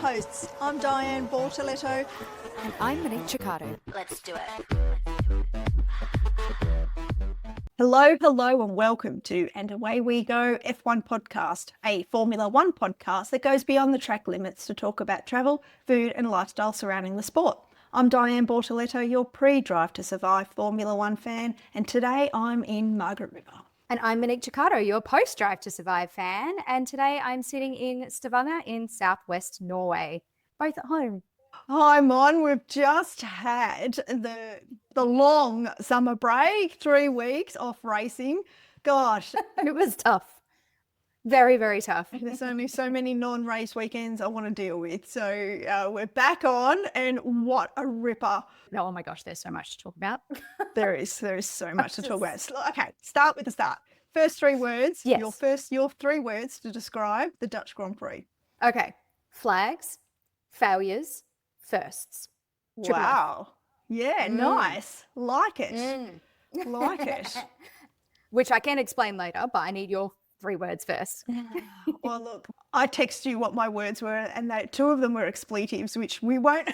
hosts. I'm Diane Bortoletto. And I'm Monique Chicato. Let's do it. Hello, and welcome to And Away We Go F1 podcast, a Formula One podcast that goes beyond the track limits to talk about travel, food and lifestyle surrounding the sport. I'm Diane Bortoletto, your pre-Drive to Survive Formula One fan, and today I'm in Margaret River. And I'm Monique Chicato, your post-Drive to Survive fan, and today I'm sitting in Stavanger in southwest Norway, both at home. Hi, Mon. We've just had the long summer break, 3 weeks off racing. Gosh. It was tough. Very, very tough. There's only so many non-race weekends I want to deal with. So we're back on, and what a ripper. Oh my gosh, there's so much to talk about. There is so much to talk about. Okay, start with the start. First 3 words. Yes. Your 3 words to describe the Dutch Grand Prix. Okay. Flags, failures, firsts. Wow. Yeah, nice. Like it. Like it. Which I can explain later, but I need your 3 words first. Well, look, I text you what my words were, and 2 of them were expletives, which we won't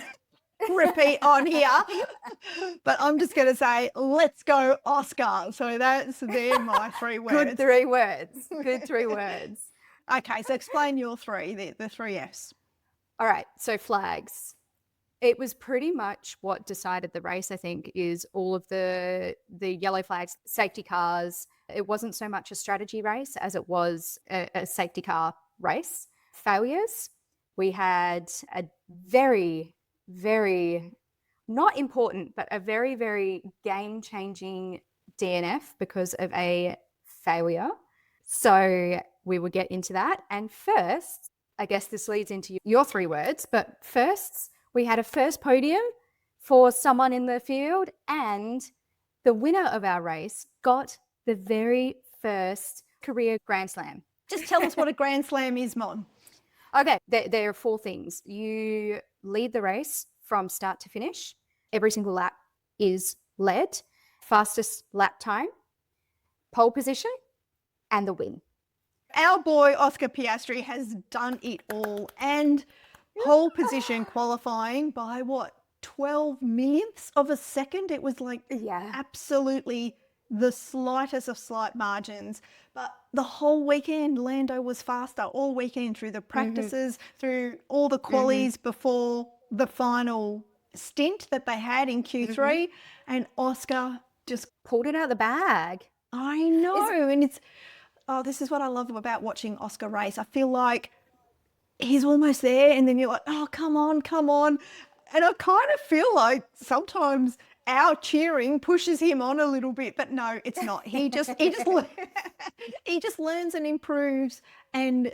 repeat on here. But I'm just going to say, let's go Oscar. So they're my 3 words. Good 3 words. Good 3 words. Okay, so explain your 3, the 3 Fs. All right, so flags. It was pretty much what decided the race, I think, is all of the yellow flags, safety cars. It wasn't so much a strategy race as it was a safety car race. Failures, we had a very, very, not important, but a very, very game-changing DNF because of a failure. So we will get into that. And first, I guess this leads into your 3 words, but firsts, we had a first podium for someone in the field, and the winner of our race got the very first career Grand Slam. Just tell us what a Grand Slam is, Mon. Okay, there are 4 things. You lead the race from start to finish. Every single lap is led. Fastest lap time, pole position, and the win. Our boy Oscar Piastri has done it all, and pole position qualifying by 12 millionths of a second. It was like absolutely the slightest of slight margins. But the whole weekend, Lando was faster all weekend through the practices, through all the qualies before the final stint that they had in Q3. And Oscar just pulled it out of the bag. I know. And this is what I love about watching Oscar race. I feel like he's almost there, and then you're like, oh, come on. And I kind of feel like sometimes our cheering pushes him on a little bit, but no, it's not. He just learns and improves and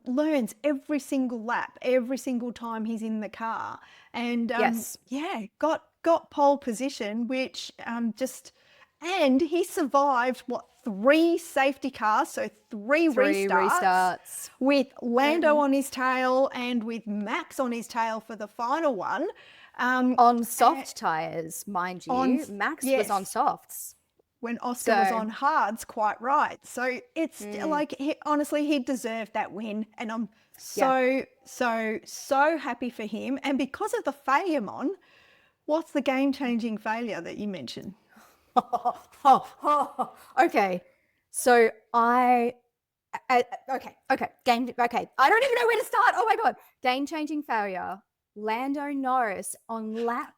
learns every single lap, every single time he's in the car. And got pole position, which and he survived 3 safety cars, so 3 restarts with Lando on his tail and with Max on his tail for the final one. On soft tyres, mind you. Max was on softs. When Oscar was on hards, quite right. So it's like, honestly, he deserved that win. And I'm so happy for him. And because of the failure, Mon, what's the game-changing failure that you mentioned? Okay. So I don't even know where to start. Oh my God. Game-changing failure. Lando Norris on lap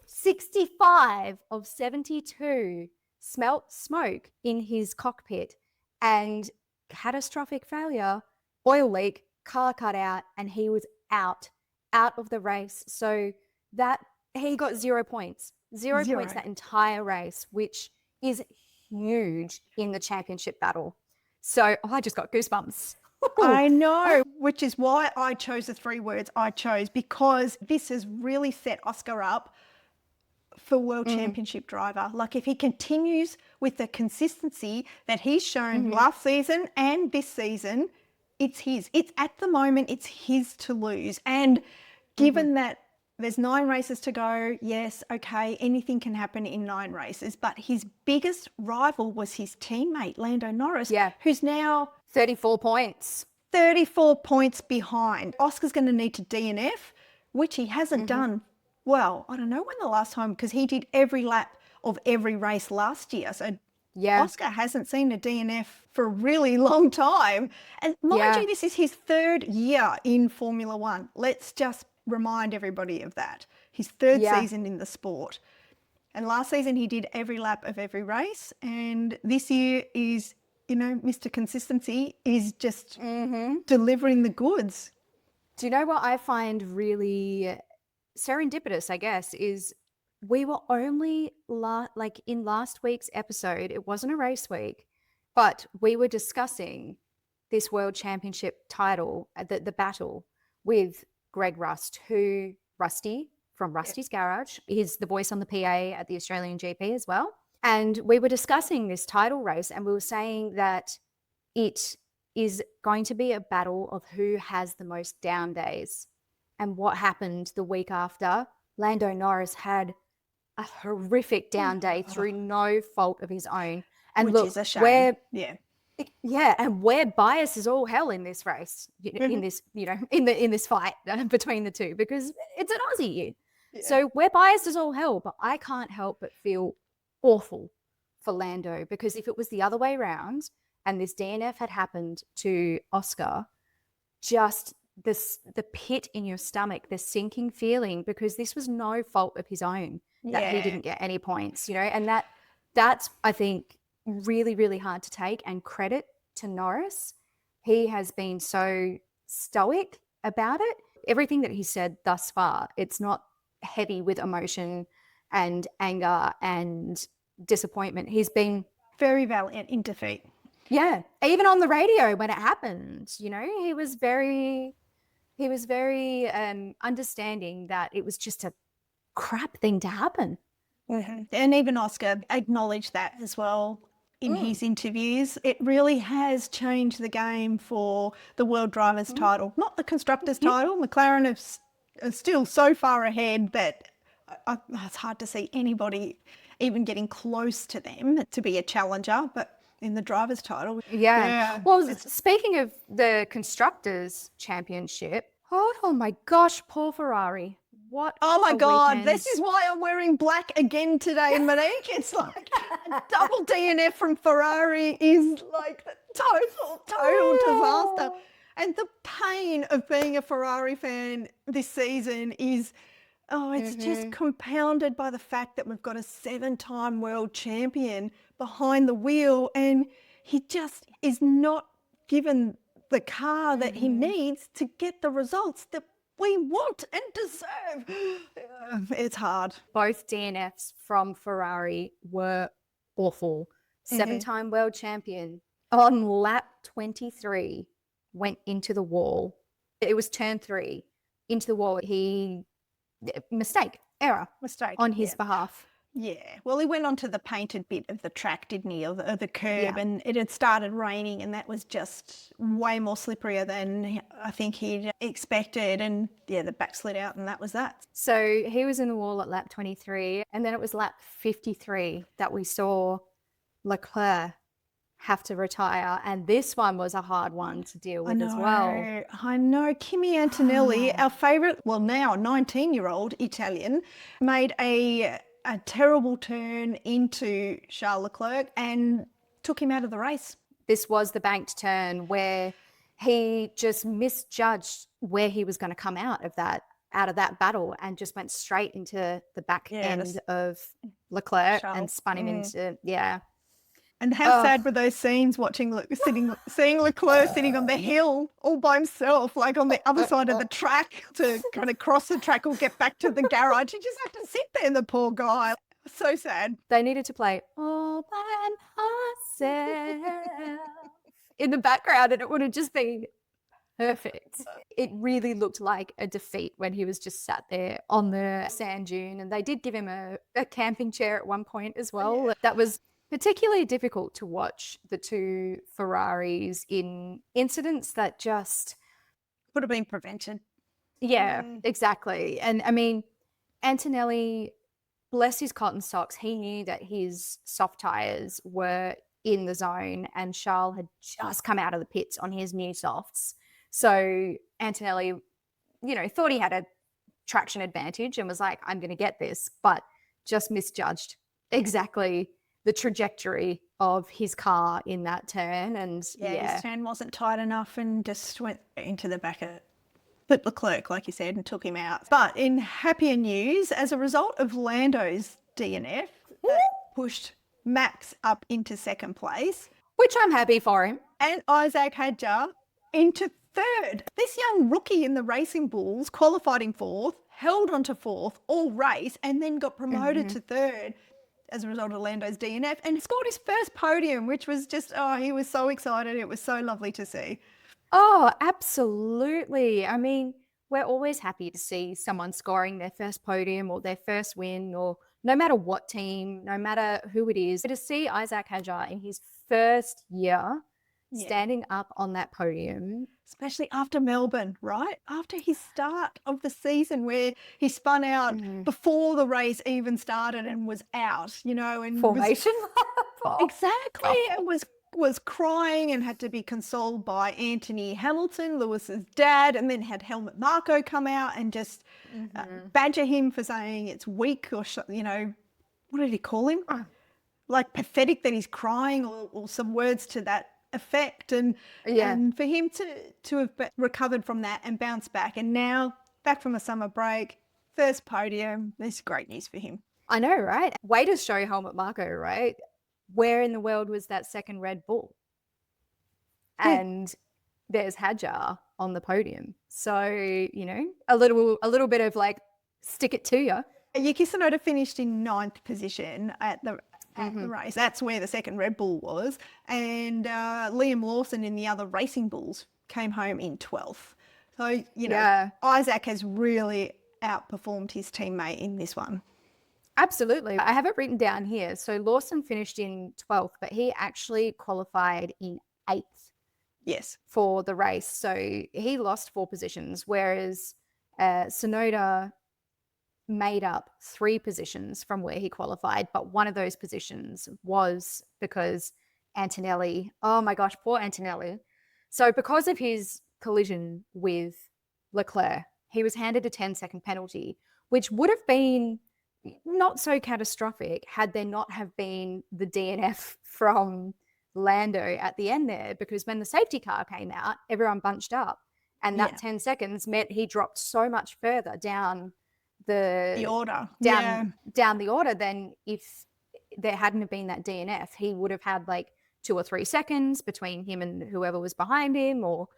65 of 72 smelt smoke in his cockpit, and catastrophic failure, oil leak, car cut out, and he was out of the race. So that he got 0 points. 0 points that entire race, which is huge in the championship battle. So I just got goosebumps. I know, which is why I chose the 3 words I chose, because this has really set Oscar up for world championship driver. Like, if he continues with the consistency that he's shown last season and this season, it's his. It's at the moment, it's his to lose. And given that there's 9 races to go, yes, okay, anything can happen in 9 races, but his biggest rival was his teammate, Lando Norris, who's now 34 points. 34 points behind. Oscar's going to need to DNF, which he hasn't done. Well, I don't know when the last time, because he did every lap of every race last year. So Yeah. Oscar hasn't seen a DNF for a really long time. And mind you, this is his 3rd year in Formula One. Let's just remind everybody of that. His 3rd season in the sport. And last season he did every lap of every race. And this year is, you know, Mr. Consistency is just delivering the goods. Do you know what I find really serendipitous, I guess, is we were only like in last week's episode, it wasn't a race week, but we were discussing this world championship title, the battle with Greg Rusty from Rusty's Garage. He's the voice on the PA at the Australian GP as well. And we were discussing this title race and we were saying that it is going to be a battle of who has the most down days. And what happened the week after? Lando Norris had a horrific down day through no fault of his own. And which look, is a shame. and we're biased as all hell in this race, in this, in this fight between the two, because it's an Aussie. So we're biased as all hell, but I can't help but feel awful for Lando, because if it was the other way around and this DNF had happened to Oscar, just the pit in your stomach, the sinking feeling, because this was no fault of his own that he didn't get any points, and that's, I think, really, really hard to take. And credit to Norris. He has been so stoic about it. Everything that he said thus far, it's not heavy with emotion and anger and disappointment. He's been very valiant in defeat. Yeah, even on the radio when it happened, he was very understanding that it was just a crap thing to happen. And even Oscar acknowledged that as well in his interviews. It really has changed the game for the World Drivers' title, not the Constructors' title. McLaren are still so far ahead that it's hard to see anybody even getting close to them to be a challenger, but in the Drivers' title. Well, speaking of the Constructors' Championship, oh my gosh, poor Ferrari. What? Oh my God, weekend. this is why I'm wearing black again today, Monique. It's like a double DNF from Ferrari is like a total disaster. And the pain of being a Ferrari fan this season is, it's just compounded by the fact that we've got a 7-time world champion behind the wheel, and he just is not given the car that he needs to get the results that we want and deserve. It's hard. Both DNFs from Ferrari were awful. 7-time world champion on lap 23 went into the wall. It was turn 3 into the wall. Error on his behalf. Yeah, well, he went onto the painted bit of the track, didn't he, or the curb, and it had started raining, and that was just way more slipperier than I think he'd expected, and the back slid out, and that was that. So he was in the wall at lap 23, and then it was lap 53 that we saw Leclerc have to retire, and this one was a hard one to deal with as well. I know. Kimi Antonelli, our favourite, well, now 19-year-old Italian, made a terrible turn into Charles Leclerc and took him out of the race. This was the banked turn where he just misjudged where he was going to come out of that battle and just went straight into the back end of Leclerc and spun him into, And how sad were those scenes watching seeing Leclerc sitting on the hill all by himself, like on the other side of the track to kind of cross the track or get back to the garage. He just had to sit there, the poor guy. So sad. They needed to play All by Myself in the background, and it would have just been perfect. It really looked like a defeat when he was just sat there on the sand dune, and they did give him a camping chair at one point as well. Yeah. That was particularly difficult to watch the two Ferraris in incidents that just could have been prevented. Yeah, exactly. And I mean, Antonelli, bless his cotton socks, he knew that his soft tires were in the zone, and Charles had just come out of the pits on his new softs. So Antonelli, thought he had a traction advantage and was like, I'm going to get this, but just misjudged exactly the trajectory of his car in that turn. And his turn wasn't tight enough and just went into the back of Leclerc, like you said, and took him out. But in happier news, as a result of Lando's DNF, that pushed Max up into second place. Which I'm happy for him. And Isaac Hadjar into third. This young rookie in the Racing Bulls qualified in fourth, held on to fourth all race, and then got promoted to third as a result of Lando's DNF and scored his first podium, which was just, he was so excited. It was so lovely to see. Oh, absolutely. I mean, we're always happy to see someone scoring their first podium or their first win, or no matter what team, no matter who it is. But to see Isaac Hadjar in his first year standing up on that podium. Especially after Melbourne, right? After his start of the season where he spun out before the race even started and was out, and formation. Exactly. And was crying and had to be consoled by Anthony Hamilton, Lewis's dad, and then had Helmut Marko come out and just badger him for saying it's weak or, what did he call him? Like pathetic that he's crying or some words to that effect. And for him to have recovered from that and bounced back and now back from a summer break, first podium, this is great news for him. I know, right? Way to show Helmut Marko, right? Where in the world was that second Red Bull? And there's Hadjar on the podium. So, a little bit of like, stick it to you. Yuki Tsunoda finished in ninth position at the race. That's where the second Red Bull was. And Liam Lawson in the other Racing Bulls came home in 12th. So, Isaac has really outperformed his teammate in this one. Absolutely. I have it written down here. So Lawson finished in 12th, but he actually qualified in 8th. Yes. For the race. So he lost 4 positions, whereas Tsunoda made up 3 positions from where he qualified, but one of those positions was because Antonelli, oh my gosh, poor Antonelli. So because of his collision with Leclerc, he was handed a 10-second penalty, which would have been not so catastrophic had there not have been the DNF from Lando at the end there, because when the safety car came out, everyone bunched up, and that 10 seconds meant he dropped so much further down the order, down the order than if there hadn't have been that DNF. He would have had like 2 or 3 seconds between him and whoever was behind him, or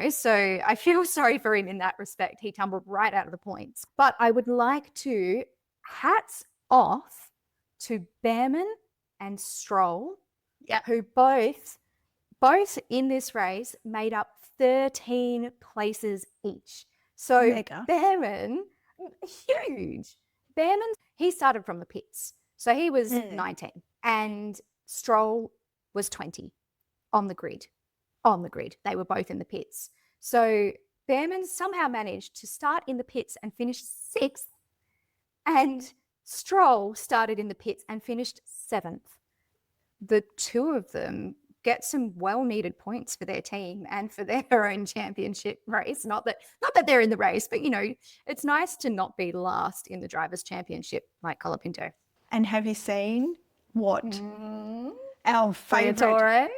so I feel sorry for him in that respect. He tumbled right out of the points. But I would like to hats off to Behrman and Stroll, who both in this race made up 13 places each. So Mega. Behrman, huge. Behrman, he started from the pits. So he was 19 and Stroll was 20 on the grid. They were both in the pits. So Behrman somehow managed to start in the pits and finish 6th. And Stroll started in the pits and finished 7th. The two of them get some well-needed points for their team and for their own championship race. Not that they're in the race, but it's nice to not be last in the Drivers' Championship like Colapinto. And have you seen what our favourite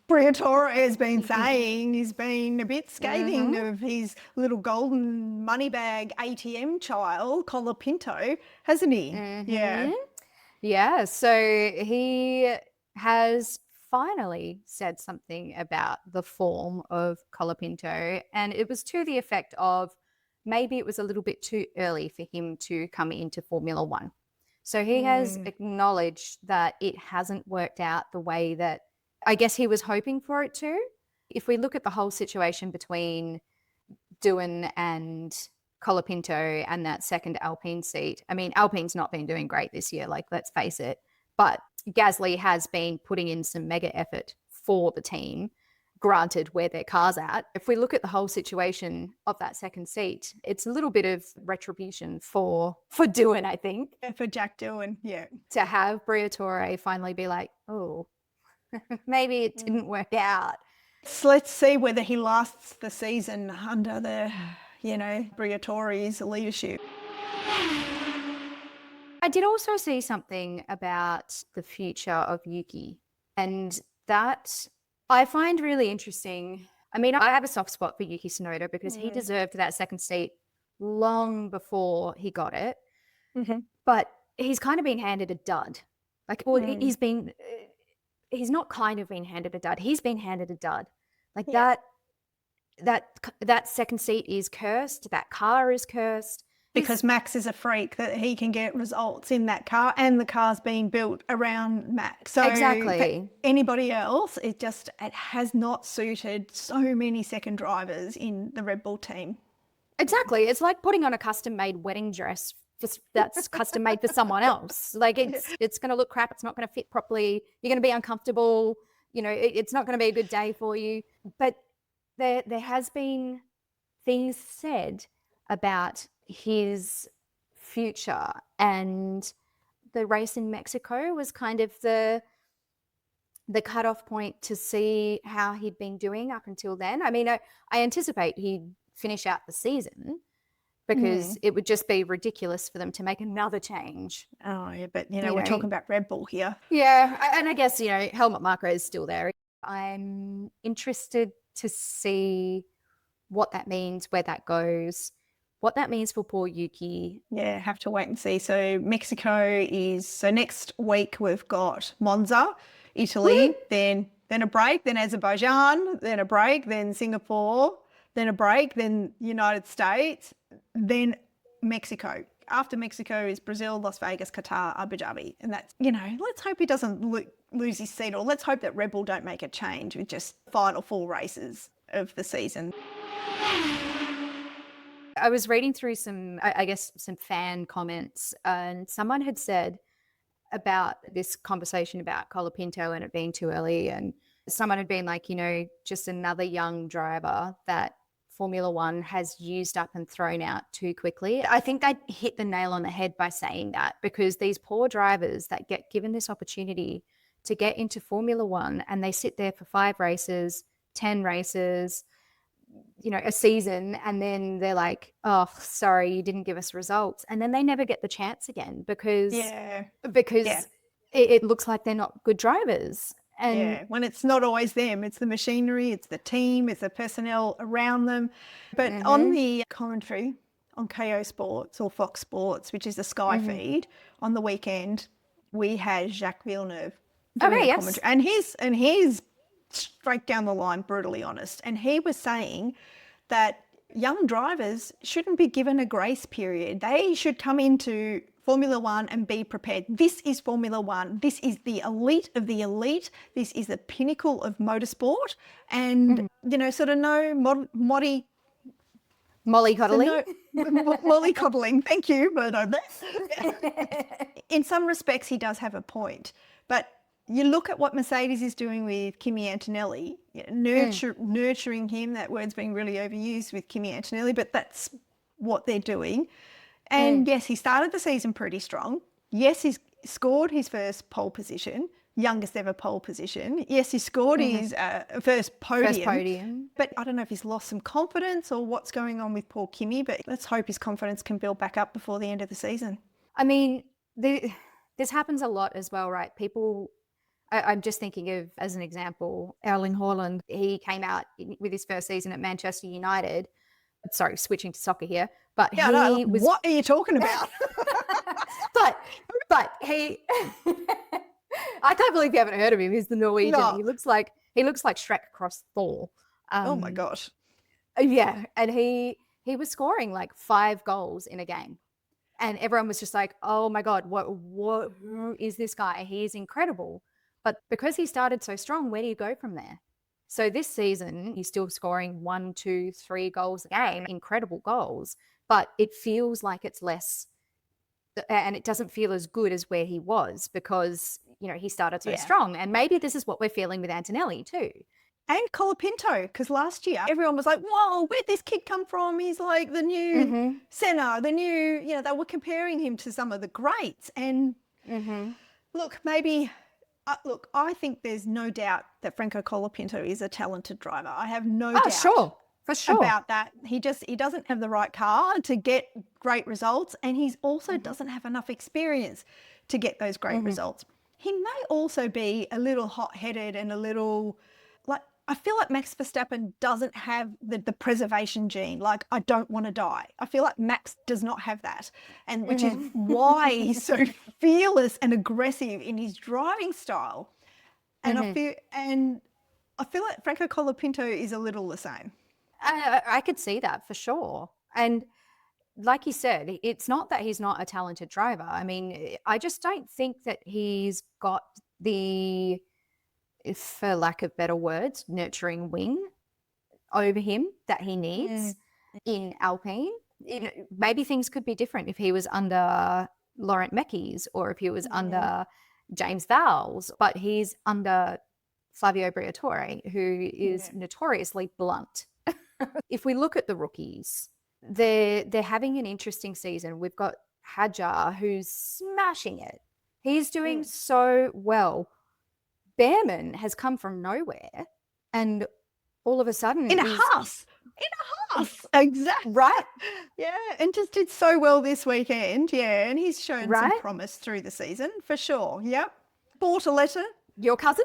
Briatore has been saying? He's been a bit scathing of his little golden money bag ATM child, Colapinto, hasn't he? Yeah, so he has finally said something about the form of Colapinto, and it was to the effect of maybe it was a little bit too early for him to come into Formula One. So he has acknowledged that it hasn't worked out the way that I guess he was hoping for it to. If we look at the whole situation between Doohan and Colapinto and that second Alpine seat, I mean, Alpine's not been doing great this year, like, let's face it. But Gasly has been putting in some mega effort for the team, granted where their car's at. If we look at the whole situation of that second seat, it's a little bit of retribution for Doohan, I think. For Jack Doohan, To have Briatore finally be like, oh, maybe it didn't work out. So let's see whether he lasts the season under the, Briatore's leadership. I did also see something about the future of Yuki, and that I find really interesting. I mean, I have a soft spot for Yuki Tsunoda because he deserved that second seat long before he got it. But he's kind of been handed a dud. Like, well, he's not kind of been handed a dud. He's been handed a dud. Like that second seat is cursed. That car is cursed. Because Max is a freak that he can get results in that car, and the car's being built around Max. So Exactly. for anybody else, it has not suited so many second drivers in the Red Bull team. Exactly. It's like putting on a custom-made wedding dress that's custom made for someone else. Like it's going to look crap. It's not going to fit properly. You're going to be uncomfortable. It's not going to be a good day for you. But there has been things said about his future, and the race in Mexico was kind of the cutoff point to see how he'd been doing up until then. I mean, I anticipate he'd finish out the season because it would just be ridiculous for them to make another change. Oh, yeah, but, we're talking about Red Bull here. Yeah, and I guess, helmet marker is still there. I'm interested to see what that means, where that goes, what that means for poor Yuki. Yeah, have to wait and see. So Mexico so next week we've got Monza, Italy, then a break, then Azerbaijan, then a break, then Singapore, then a break, then United States, then Mexico. After Mexico is Brazil, Las Vegas, Qatar, Abu Dhabi. And that's, let's hope he doesn't lose his seat, or let's hope that Red Bull don't make a change with just final 4 races of the season. I was reading through some fan comments, and someone had said about this conversation about Colapinto and it being too early, and someone had been like, just another young driver that Formula One has used up and thrown out too quickly. I think they hit the nail on the head by saying that, because these poor drivers that get given this opportunity to get into Formula One and they sit there for 5 races, 10 races, a season, and then they're like, oh, sorry, you didn't give us results. And then they never get the chance again because it looks like they're not good drivers. And when it's not always them, it's the machinery, it's the team, it's the personnel around them. But on the commentary on KO Sports or Fox Sports, which is the Sky feed, on the weekend, we had Jacques Villeneuve doing the commentary. And he's straight down the line, brutally honest. And he was saying that young drivers shouldn't be given a grace period. They should come into Formula One and be prepared. This is Formula One. This is the elite of the elite. This is the pinnacle of motorsport. And, sort of no mollycoddling. Mollycoddling. Thank you. But in some respects, he does have a point. But you look at what Mercedes is doing with Kimi Antonelli, nurturing him. That word's being really overused with Kimi Antonelli, but that's what they're doing. And yes, he started the season pretty strong. Yes, he's scored his first pole position, youngest ever pole position. Yes, he scored his first podium. But I don't know if he's lost some confidence or what's going on with poor Kimi, but let's hope his confidence can build back up before the end of the season. I mean, this happens a lot as well, right? I'm just thinking of, as an example, Erling Haaland. He came out with his first season at Manchester United. Sorry, switching to soccer here. But what are you talking about? but he, I can't believe you haven't heard of him. He's the Norwegian. No. He looks like Shrek across Thor. Oh my gosh. Yeah, and he was scoring like 5 goals in a game, and everyone was just like, "Oh my God, who is this guy? He is incredible." But because he started so strong, where do you go from there? So this season, he's still scoring 1, 2, 3 goals a game, incredible goals, but it feels like it's less, and it doesn't feel as good as where he was because, he started so strong. And maybe this is what we're feeling with Antonelli too. And Colapinto, because last year everyone was like, whoa, where'd this kid come from? He's like the new Senna, the new, they were comparing him to some of the greats. And look, maybe Look, I think there's no doubt that Franco Colapinto is a talented driver. I have no Oh, doubt sure. For sure. about that. He doesn't have the right car to get great results, and he's also Mm-hmm. doesn't have enough experience to get those great results. He may also be a little hot-headed and a little like, I feel like Max Verstappen doesn't have the preservation gene. Like, I don't want to die. I feel like Max does not have that, and which is why he's so fearless and aggressive in his driving style. And I feel like Franco Colapinto is a little the same. I could see that for sure. And like you said, it's not that he's not a talented driver. I mean, I just don't think that he's got the, for lack of better words, nurturing wing over him that he needs in Alpine. Maybe things could be different if he was under Laurent Mekies or if he was under James Vowles, but he's under Flavio Briatore, who is notoriously blunt. If we look at the rookies, they're having an interesting season. We've got Hadjar, who's smashing it. He's doing so well. Behrman has come from nowhere, and all of a sudden in a Haas. Exactly. Right. Yeah, and just did so well this weekend. Yeah, and he's shown some promise through the season for sure. Yep. Bortoletta. Your cousin?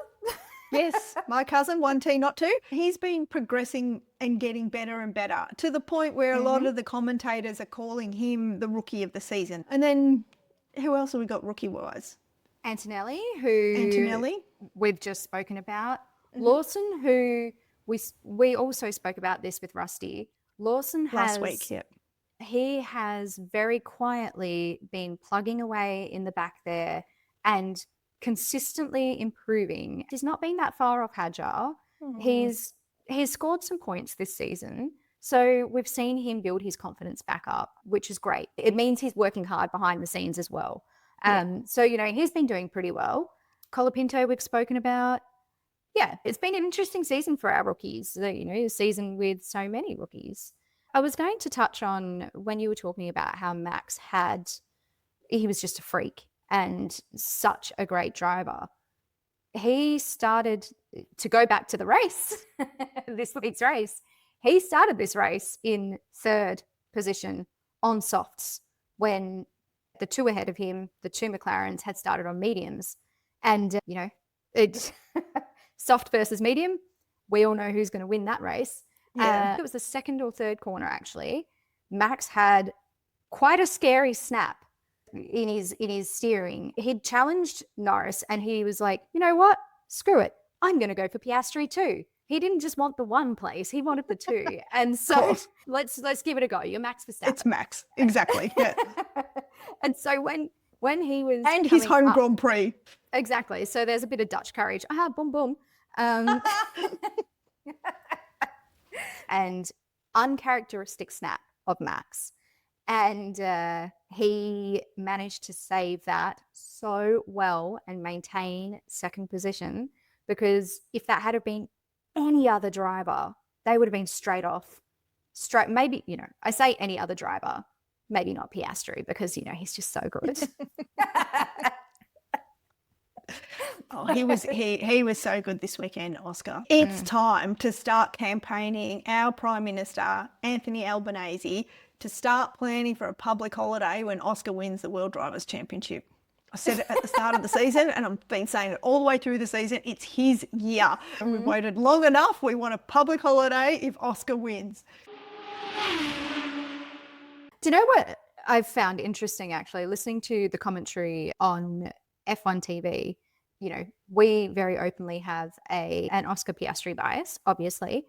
Yes, my cousin, 1T not 2. He's been progressing and getting better and better to the point where a lot of the commentators are calling him the rookie of the season. And then who else have we got rookie-wise? Antonelli, who we've just spoken about. Lawson, who we also spoke about this with Rusty. Lawson has, last week, yeah. He has very quietly been plugging away in the back there and consistently improving. He's not been that far off Hadjar. He's scored some points this season. So we've seen him build his confidence back up, which is great. It means he's working hard behind the scenes as well. So, he's been doing pretty well. Colapinto we've spoken about. Yeah, it's been an interesting season for our rookies, a season with so many rookies. I was going to touch on when you were talking about how Max he was just a freak and such a great driver. He started to go back to the race, this week's race. He started this race in third position on softs when the two ahead of him, the two McLarens, had started on mediums. And, it's soft versus medium. We all know who's going to win that race. Yeah. It was the second or third corner, actually. Max had quite a scary snap in his steering. He'd challenged Norris and he was like, you know what? Screw it. I'm going to go for Piastri too. He didn't just want the one place, he wanted the two. And so let's give it a go. You're Max Verstappen. It's Max. Exactly. Yeah. And so when he was and his home Grand Prix. Exactly. So there's a bit of Dutch courage. Boom, boom. And uncharacteristic snap of Max. And he managed to save that so well and maintain second position, because if that had been any other driver, they would have been straight, maybe, I say any other driver, maybe not Piastri, because, he's just so good. Oh, he was so good this weekend, Oscar. It's time to start campaigning our Prime Minister, Anthony Albanese, to start planning for a public holiday when Oscar wins the World Drivers' Championship. I said it at the start of the season, and I've been saying it all the way through the season. It's his year. And we've waited long enough. We want a public holiday if Oscar wins. Do you know what I've found interesting, actually, listening to the commentary on F1 TV? We very openly have an Oscar Piastri bias, obviously.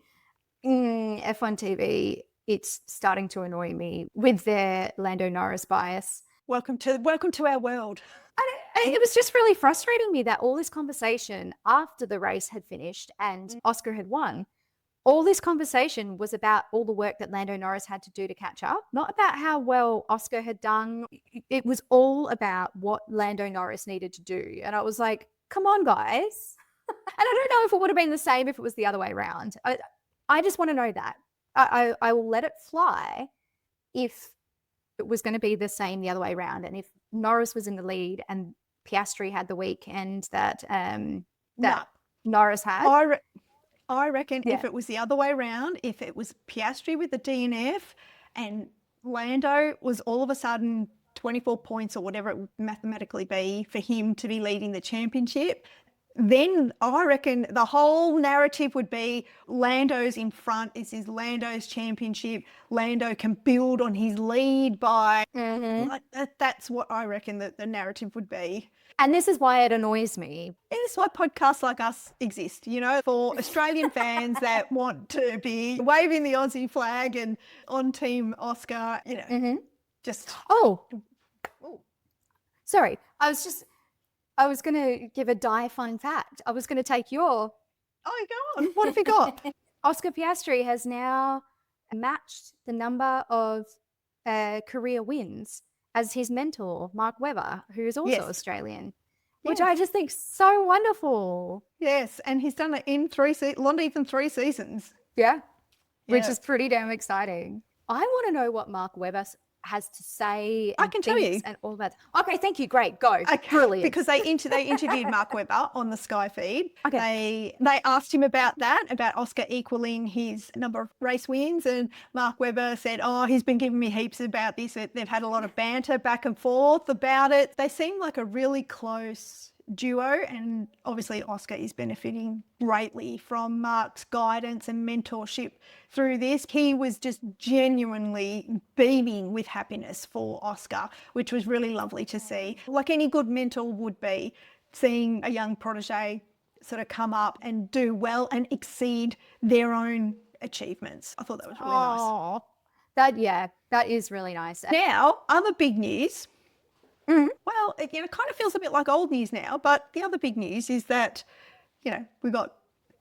F1 TV, it's starting to annoy me with their Lando Norris bias. Welcome to our world. It was just really frustrating me that all this conversation after the race had finished and Oscar had won, all this conversation was about all the work that Lando Norris had to do to catch up, not about how well Oscar had done. It was all about what Lando Norris needed to do. And I was like, come on, guys. And I don't know if it would have been the same if it was the other way around. I just want to know that. I will let it fly if it was going to be the same the other way around. And if Norris was in the lead and Piastri had the weekend that No. that Norris had. I reckon Yeah. if it was the other way around, if it was Piastri with the DNF and Lando was all of a sudden 24 points or whatever it would mathematically be for him to be leading the championship, then I reckon the whole narrative would be Lando's in front. This is Lando's championship. Lando can build on his lead by like that's what I reckon that the narrative would be. And this is why it annoys me. And it's why podcasts like us exist, you know, for Australian fans that want to be waving the Aussie flag and on Team Oscar, you know, just. Oh, Oh. sorry. I was going to give a fun fact. I was going to take your. Oh, go on. What have you got? Oscar Piastri has now matched the number of career wins as his mentor, Mark Webber, who is also Australian, which I just think so wonderful. Yes, and he's done it in not even 3 seasons. Yeah, which is pretty damn exciting. I want to know what Mark Webber has to say. I can tell you. And all that. Okay, thank you. Great, go. Okay, Brilliant. because they interviewed Mark Webber on the Sky feed. Okay. They asked him about that, about Oscar equaling his number of race wins, and Mark Webber said, "Oh, he's been giving me heaps about this." They've had a lot of banter back and forth about it. They seem like a really close duo, and obviously Oscar is benefiting greatly from Mark's guidance and mentorship through this. He was just genuinely beaming with happiness for Oscar, which was really lovely to see. Like any good mentor would be, seeing a young protege sort of come up and do well and exceed their own achievements. I thought that was really nice. That is really nice. Now, other big news. Well, it kind of feels a bit like old news now, but the other big news is that, we've got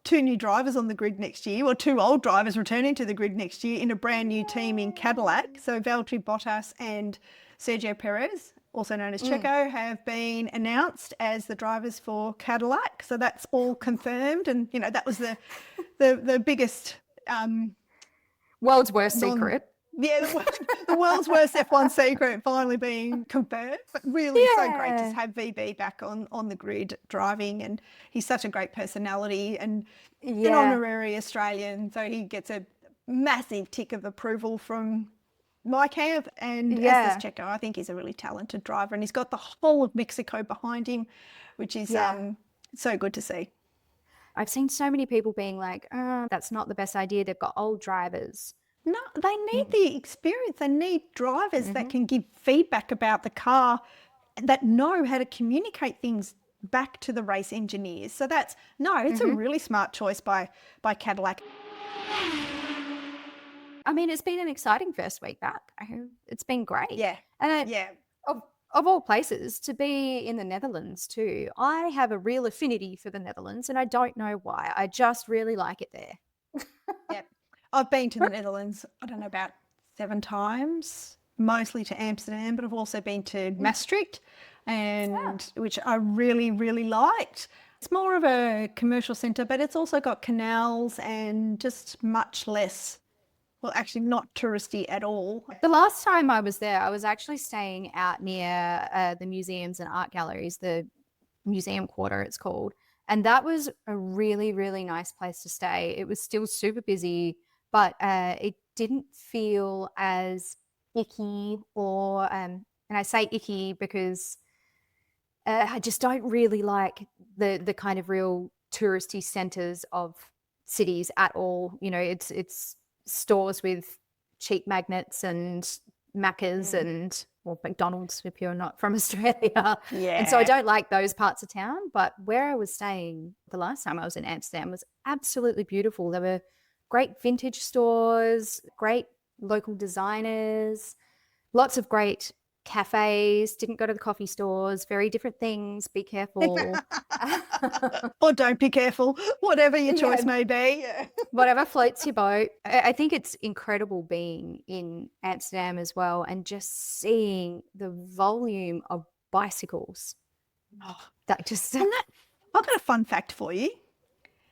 2 new drivers on the grid next year, or 2 old drivers returning to the grid next year in a brand new team in Cadillac. So Valtteri Bottas and Sergio Perez, also known as Checo, have been announced as the drivers for Cadillac. So that's all confirmed, and that was the biggest world's worst secret. Yeah, the world's worst F1 secret finally being confirmed. But really so great to have VB back on the grid driving, and he's such a great personality and an honorary Australian, so he gets a massive tick of approval from my camp, and as does Checo. I think he's a really talented driver, and he's got the whole of Mexico behind him, which is so good to see. I've seen so many people being like, that's not the best idea. They've got old drivers. No, they need the experience. They need drivers that can give feedback about the car, that know how to communicate things back to the race engineers. So it's a really smart choice by Cadillac. I mean, it's been an exciting first week back. It's been great. Yeah. And of all places, to be in the Netherlands too. I have a real affinity for the Netherlands, and I don't know why. I just really like it there. Yep. I've been to the Netherlands, I don't know, about 7 times, mostly to Amsterdam, but I've also been to Maastricht, which I really, really liked. It's more of a commercial centre, but it's also got canals and just much less, well, actually not touristy at all. The last time I was there, I was actually staying out near the museums and art galleries, the museum quarter it's called. And that was a really, really nice place to stay. It was still super busy, but it didn't feel as icky and I say icky because I just don't really like the kind of real touristy centres of cities at all. It's stores with cheap magnets and Macca's and McDonald's if you're not from Australia. Yeah. And so I don't like those parts of town. But where I was staying the last time I was in Amsterdam was absolutely beautiful. There were great vintage stores, great local designers, lots of great cafes. Didn't go to the coffee stores, very different things. Be careful. Or don't be careful, whatever your choice may be. Whatever floats your boat. I think it's incredible being in Amsterdam as well and just seeing the volume of bicycles. I've got a fun fact for you.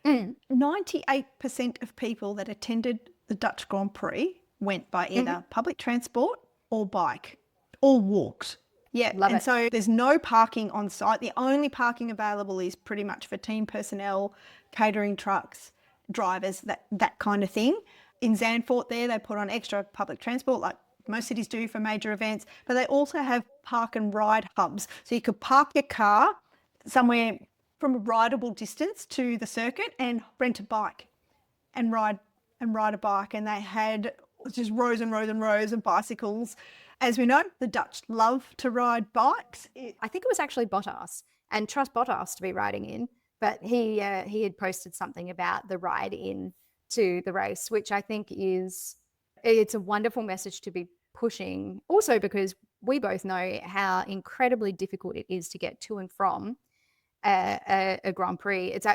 98% of people that attended the Dutch Grand Prix went by either public transport or bike or walked. Yeah, Love and it. so there's no parking on site. The only parking available is pretty much for team personnel, catering trucks, drivers, that kind of thing. In Zandvoort there, they put on extra public transport like most cities do for major events, but they also have park and ride hubs. So you could park your car somewhere from a rideable distance to the circuit and rent a bike and ride a bike. And they had just rows and rows and rows of bicycles. As we know, the Dutch love to ride bikes. I think it was actually Bottas, and trust Bottas to be riding in, but he had posted something about the ride in to the race, which I think it's a wonderful message to be pushing. Also because we both know how incredibly difficult it is to get to and from a Grand Prix. It's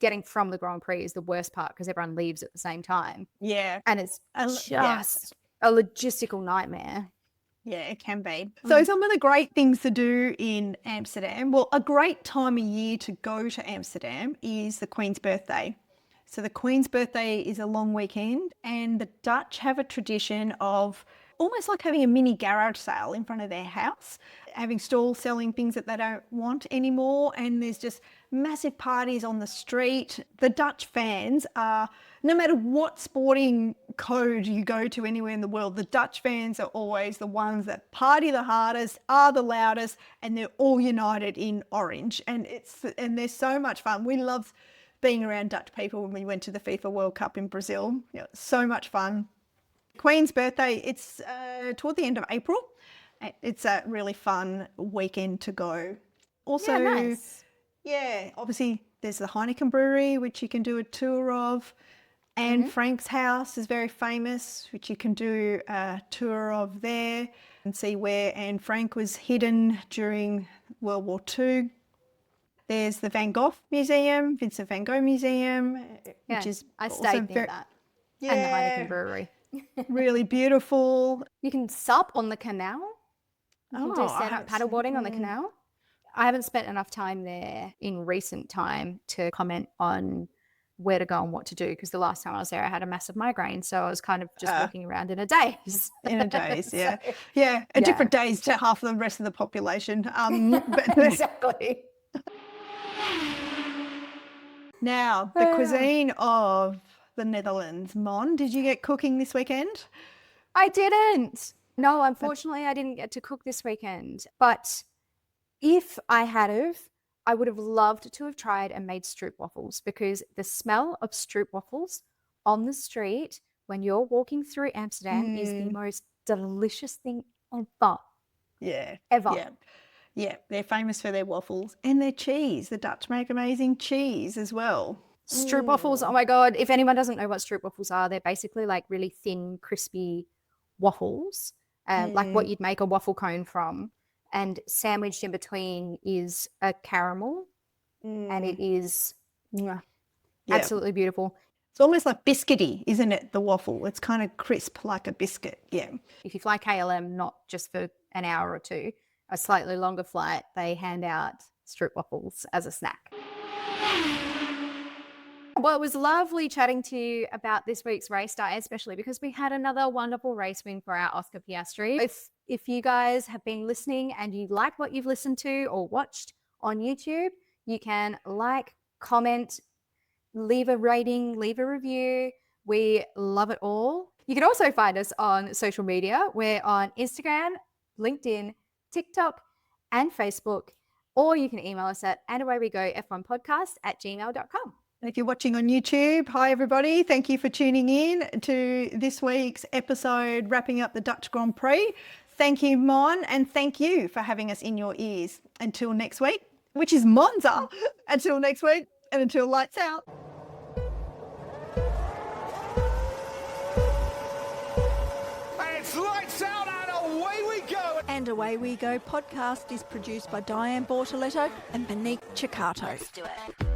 getting from the Grand Prix is the worst part because everyone leaves at the same time. Yeah. And it's just a logistical nightmare. Yeah, it can be. So some of the great things to do in Amsterdam, well, a great time of year to go to Amsterdam is the Queen's birthday. So the Queen's birthday is a long weekend, and the Dutch have a tradition of almost like having a mini garage sale in front of their house, having stalls selling things that they don't want anymore, and there's just massive parties on the street. The Dutch fans are, no matter what sporting code you go to anywhere in the world, the Dutch fans are always the ones that party the hardest, are the loudest, and they're all united in orange. And they're so much fun. We love being around Dutch people when we went to the FIFA World Cup in Brazil. So much fun. Queen's birthday, it's toward the end of April. It's a really fun weekend to go. Also, nice. Obviously there's the Heineken Brewery, which you can do a tour of. Anne Frank's house is very famous, which you can do a tour of there and see where Anne Frank was hidden during World War II. There's the Van Gogh Museum, Vincent van Gogh Museum, which is I stayed near that. Yeah, And the Heineken Brewery. really beautiful. You can sup on the canal. You can do stand-up paddleboarding on the canal. I haven't spent enough time there in recent time to comment on where to go and what to do, because the last time I was there I had a massive migraine, so I was kind of just walking around in a daze. Different days to half the rest of the population. Exactly. Now, the cuisine of the Netherlands. Mon, did you get cooking this weekend? I didn't. No, unfortunately I didn't get to cook this weekend, but if I had have, I would have loved to have tried and made stroopwafels, because the smell of stroopwafels on the street when you're walking through Amsterdam is the most delicious thing ever. Yeah. Ever. Yeah, they're famous for their waffles and their cheese. The Dutch make amazing cheese as well. Stroopwafels, oh my God. If anyone doesn't know what stroopwafels are, they're basically like really thin, crispy waffles, like what you'd make a waffle cone from. And sandwiched in between is a caramel, and it is absolutely beautiful. It's almost like biscuity, isn't it, the waffle? It's kind of crisp like a biscuit, yeah. If you fly KLM, not just for an hour or two, a slightly longer flight, they hand out stroopwafels as a snack. Well, it was lovely chatting to you about this week's race day, especially because we had another wonderful race win for our Oscar Piastri. If you guys have been listening and you like what you've listened to or watched on YouTube, you can like, comment, leave a rating, leave a review. We love it all. You can also find us on social media. We're on Instagram, LinkedIn, TikTok, and Facebook. Or you can email us at andawaywegof1podcast@gmail.com. If you're watching on YouTube, hi everybody. Thank you for tuning in to this week's episode wrapping up the Dutch Grand Prix. Thank you, Mon, and thank you for having us in your ears. Until next week, which is Monza. Until next week, and until lights out. It's lights out and away we go. And Away We Go podcast is produced by Diane Bortoletto and Monique Ciccato. Let's do it.